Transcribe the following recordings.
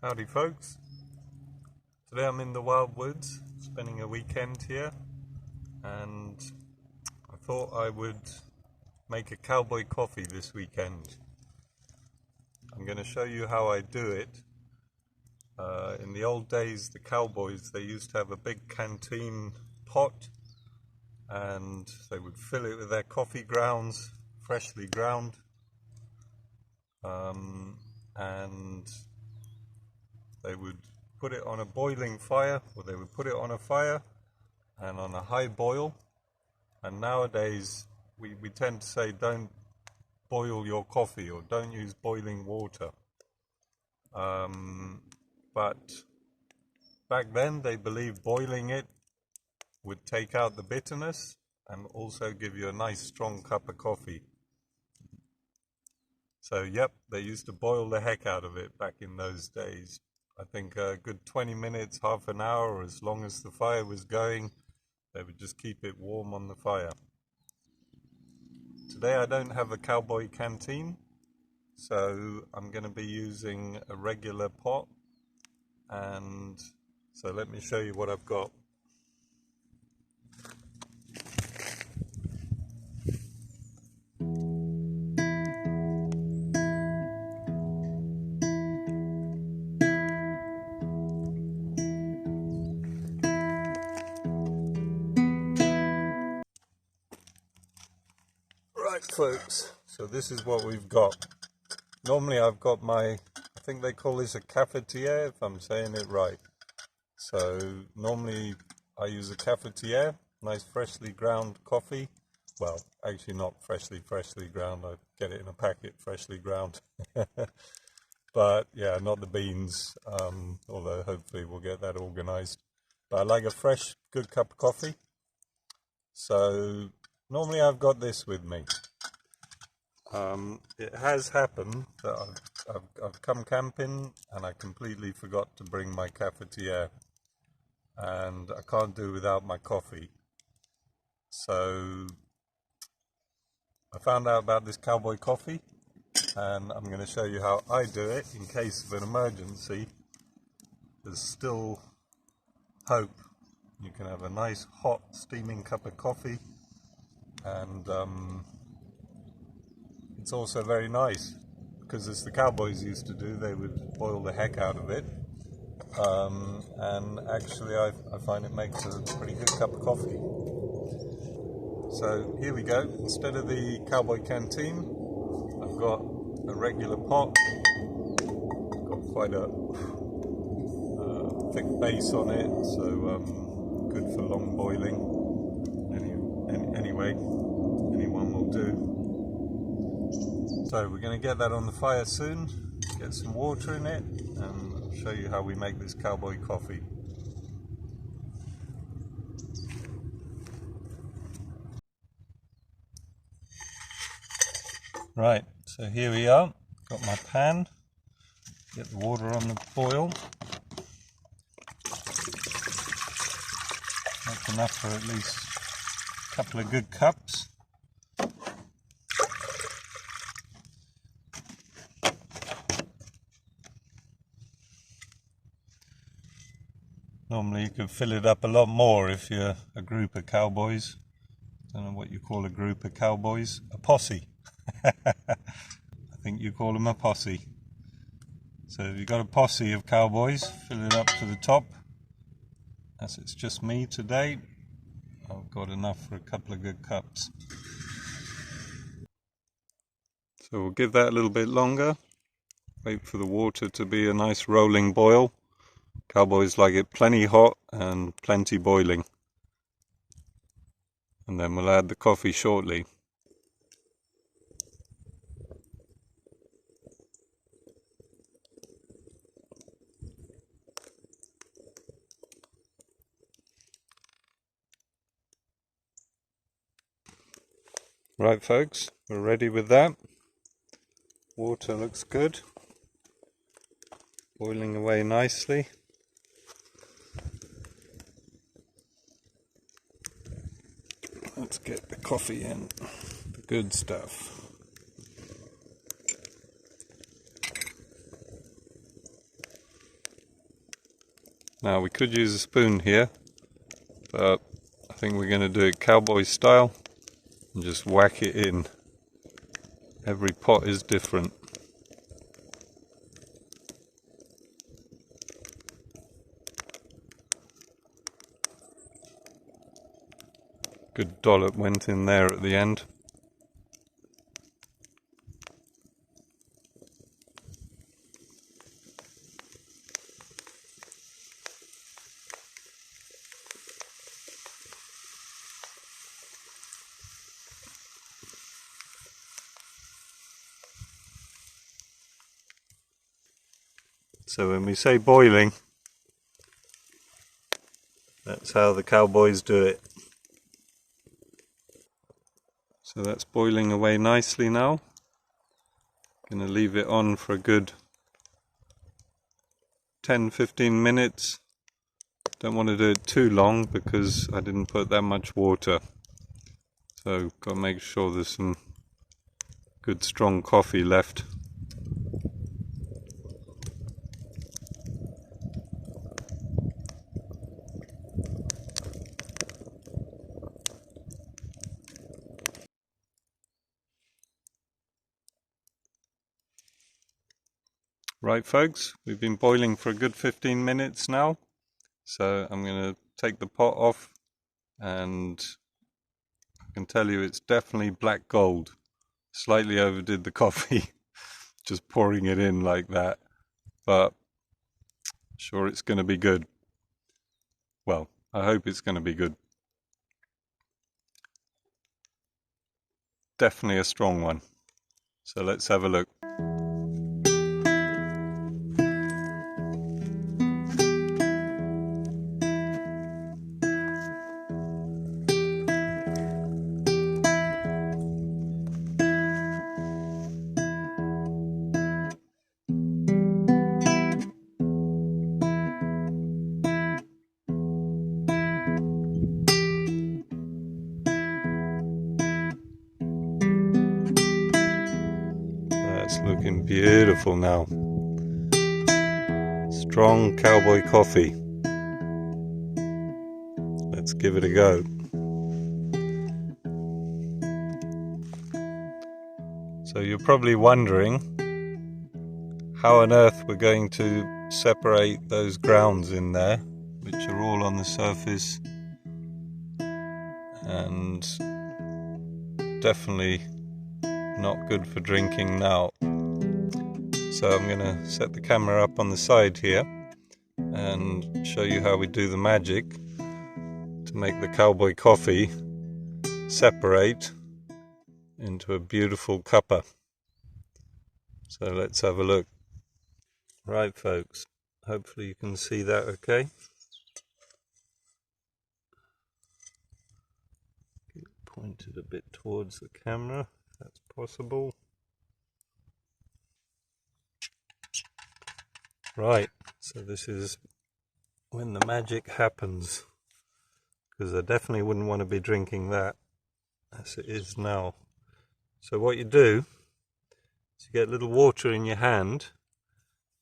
Howdy folks, today I'm in the WildWoods spending a weekend here, and I thought I would make a cowboy coffee this weekend. I'm going to show you how I do it. In the old days, the cowboys, they used to have a big canteen pot and they would fill it with their coffee grounds, freshly ground, and they would put it on a boiling fire, or they would put it on a fire and on a high boil. And nowadays we tend to say don't boil your coffee, or don't use boiling water. But back then they believed boiling it would take out the bitterness and also give you a nice strong cup of coffee. So yep, they used to boil the heck out of it back in those days. I think a good 20 minutes, half an hour, or as long as the fire was going, they would just keep it warm on the fire. Today I don't have a cowboy canteen, so I'm going to be using a regular pot, and so let me show you what I've got. Right folks, so this is what we've got. Normally I've got I think they call this a cafetiere, if I'm saying it right. So normally I use a cafetiere, nice freshly ground coffee. Well, actually not freshly ground, I get it in a packet freshly ground. But yeah, not the beans, although hopefully we'll get that organized. But I like a fresh, good cup of coffee. So normally I've got this with me. It has happened that I've come camping and I completely forgot to bring my cafetiere, and I can't do without my coffee. So I found out about this cowboy coffee, and I'm going to show you how I do it in case of an emergency. There's still hope. You can have a nice hot steaming cup of coffee, and it's also very nice because, as the cowboys used to do, they would boil the heck out of it, and actually I find it makes a pretty good cup of coffee. So here we go. Instead of the cowboy canteen, I've got a regular pot. Got quite a thick base on it, so good for long boiling. Anyway, anyone will do. So we're going to get that on the fire soon, get some water in it, and I'll show you how we make this cowboy coffee. Right, so here we are, got my pan, get the water on the boil. That's enough for at least a couple of good cups. Normally you could fill it up a lot more if you're a group of cowboys. I don't know what you call a group of cowboys. A posse. I think you call them a posse. So if you've got a posse of cowboys, fill it up to the top. As it's just me today, I've got enough for a couple of good cups. So we'll give that a little bit longer. Wait for the water to be a nice rolling boil. Cowboys like it plenty hot and plenty boiling. And then we'll add the coffee shortly. Right folks, we're ready with that. Water looks good. Boiling away nicely. Let's get the coffee in, the good stuff. Now we could use a spoon here, but I think we're going to do it cowboy style and just whack it in. Every pot is different. Good dollop went in there at the end. So when we say boiling, that's how the cowboys do it. So that's boiling away nicely now. Going to leave it on for a good 10-15 minutes. Don't want to do it too long because I didn't put that much water. So got to make sure there's some good strong coffee left. Right folks, we've been boiling for a good 15 minutes now, so I'm going to take the pot off, and I can tell you it's definitely black gold. Slightly overdid the coffee, just pouring it in like that, but sure it's going to be good. Well, I hope it's going to be good. Definitely a strong one. So let's have a look. That's looking beautiful now. Strong cowboy coffee. Let's give it a go. So you're probably wondering how on earth we're going to separate those grounds in there, which are all on the surface and definitely not good for drinking now. So I'm going to set the camera up on the side here and show you how we do the magic to make the cowboy coffee separate into a beautiful cuppa. So let's have a look. Right folks, hopefully you can see that okay. Get it pointed a bit towards the camera if that's possible. Right, so this is when the magic happens, because I definitely wouldn't want to be drinking that as it is now. So what you do is you get a little water in your hand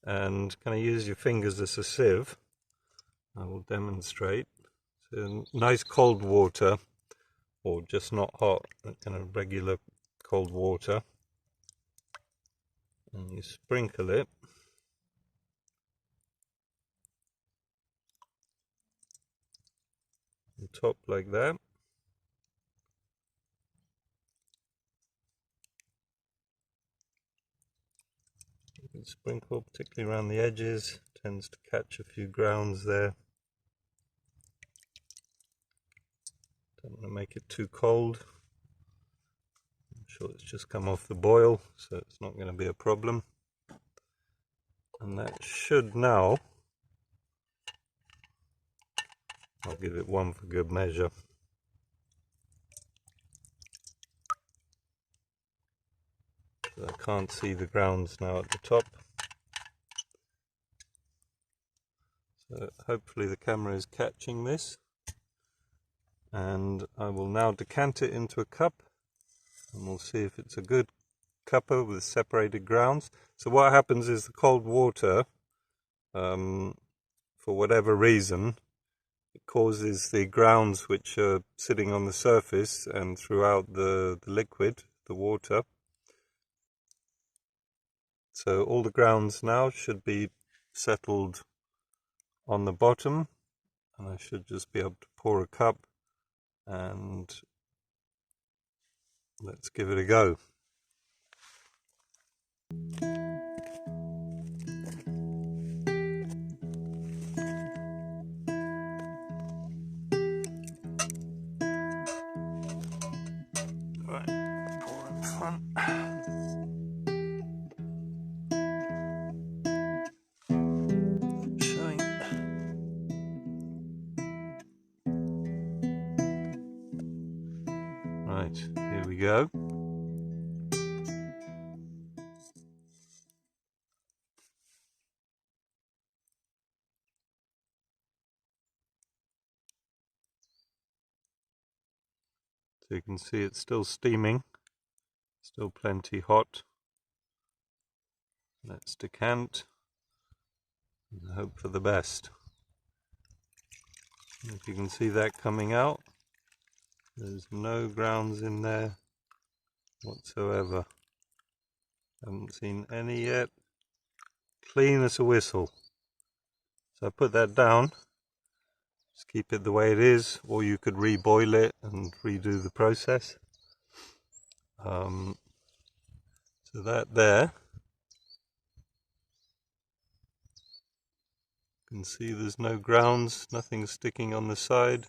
and kind of use your fingers as a sieve. I will demonstrate. So nice cold water, or just not hot, kind of regular cold water, and you sprinkle it. On top like that. You can sprinkle particularly around the edges, tends to catch a few grounds there. Don't want to make it too cold. I'm sure it's just come off the boil, so it's not going to be a problem. And that should now, I'll give it one for good measure. I can't see the grounds now at the top. So hopefully the camera is catching this. And I will now decant it into a cup, and we'll see if it's a good cuppa with separated grounds. So what happens is the cold water for whatever reason, it causes the grounds which are sitting on the surface and throughout the liquid, the water. So all the grounds now should be settled on the bottom, and I should just be able to pour a cup, and let's give it a go. Right, pour in front. Showing. Right, here we go. So you can see it's still steaming, still plenty hot. Let's decant and hope for the best. If you can see that coming out, there's no grounds in there whatsoever. Haven't seen any yet. Clean as a whistle. So I put that down. Just keep it the way it is, or you could reboil it and redo the process. So that there. You can see there's no grounds, nothing sticking on the side.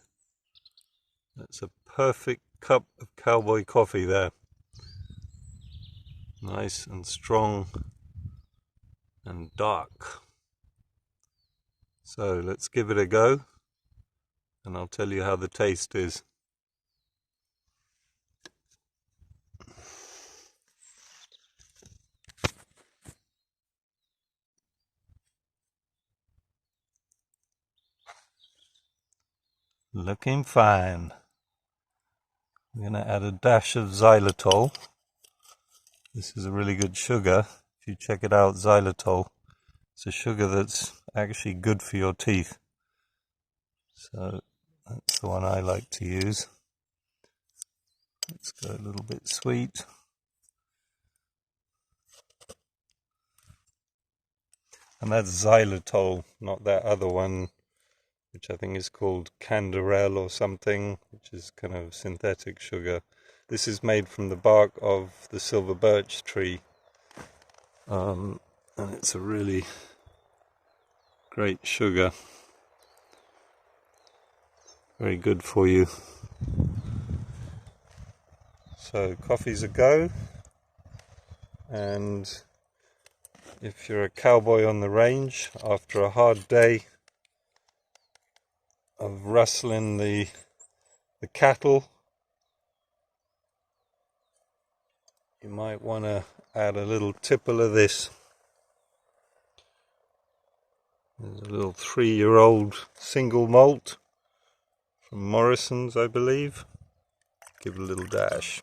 That's a perfect cup of Cowboy coffee there. Nice and strong and dark. So let's give it a go, and I'll tell you how the taste is. Looking fine. I'm going to add a dash of xylitol. This is a really good sugar. If you check it out, xylitol. It's a sugar that's actually good for your teeth. So that's the one I like to use. Let's go a little bit sweet. And that's xylitol, not that other one, which I think is called canderel or something, which is kind of synthetic sugar. This is made from the bark of the silver birch tree, and it's a really great sugar, very good for you. So coffee's a go, and if you're a cowboy on the range after a hard day of rustling the cattle, you might want to add a little tipple of this. There's a little 3-year-old single malt from Morrison's, I believe. Give it a little dash.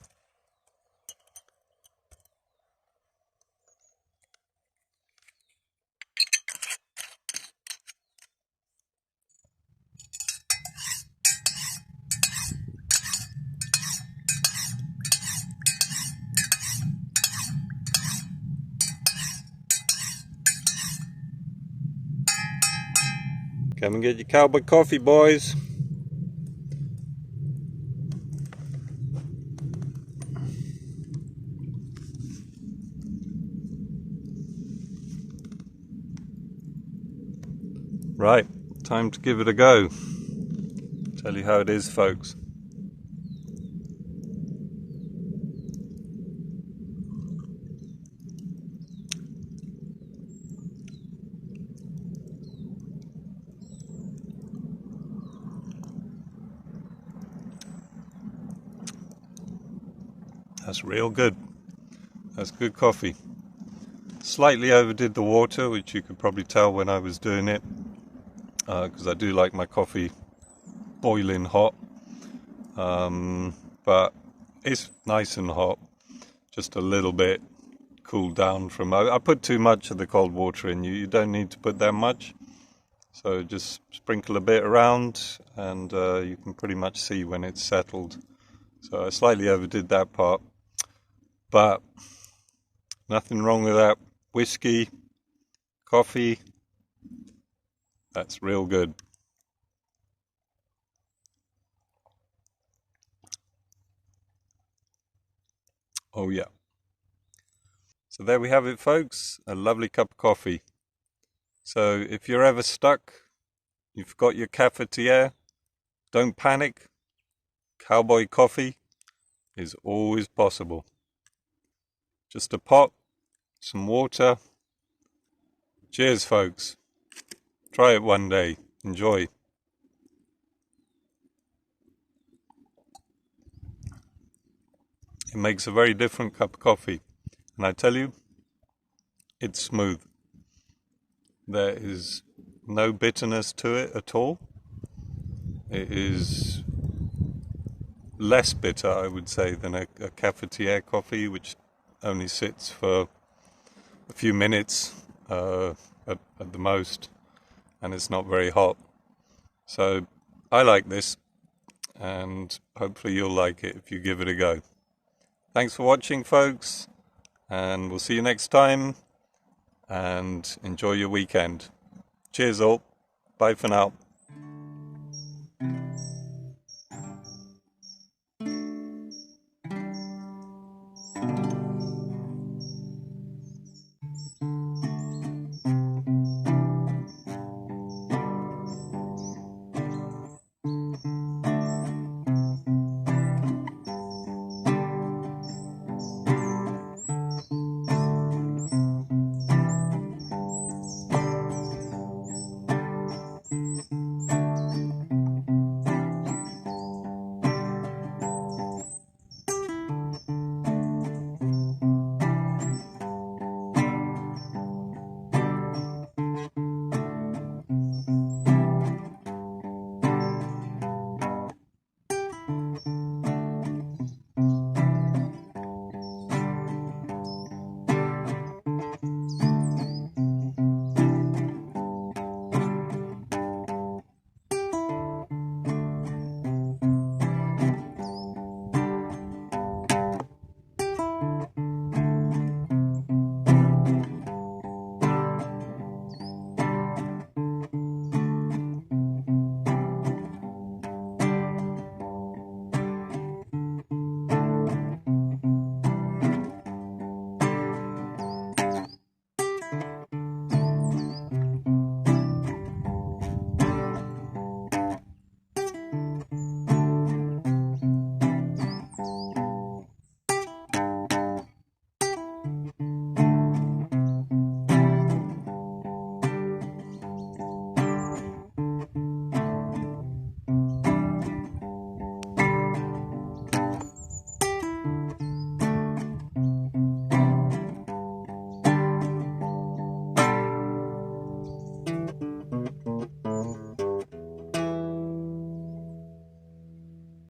Come and get your Cowboy coffee, boys. Right, time to give it a go. Tell you how it is, folks. That's real good. That's good coffee. Slightly overdid the water, which you could probably tell when I was doing it, because I do like my coffee boiling hot, but it's nice and hot, just a little bit cooled down from. I put too much of the cold water in. You don't need to put that much. So just sprinkle a bit around and you can pretty much see when it's settled. So I slightly overdid that part, but nothing wrong with that. Whiskey, coffee, that's real good. Oh yeah. So there we have it, folks, a lovely cup of coffee. So if you're ever stuck, you've got your cafetiere, don't panic. Cowboy coffee is always possible. Just a pot, some water. Cheers, folks. Try it one day. Enjoy. It makes a very different cup of coffee. And I tell you, it's smooth. There is no bitterness to it at all. It is less bitter, I would say, than a cafetiere coffee, which only sits for a few minutes at the most, and it's not very hot. So I like this, and hopefully you'll like it if you give it a go. Thanks for watching, folks, and we'll see you next time, and enjoy your weekend. Cheers all. Bye for now.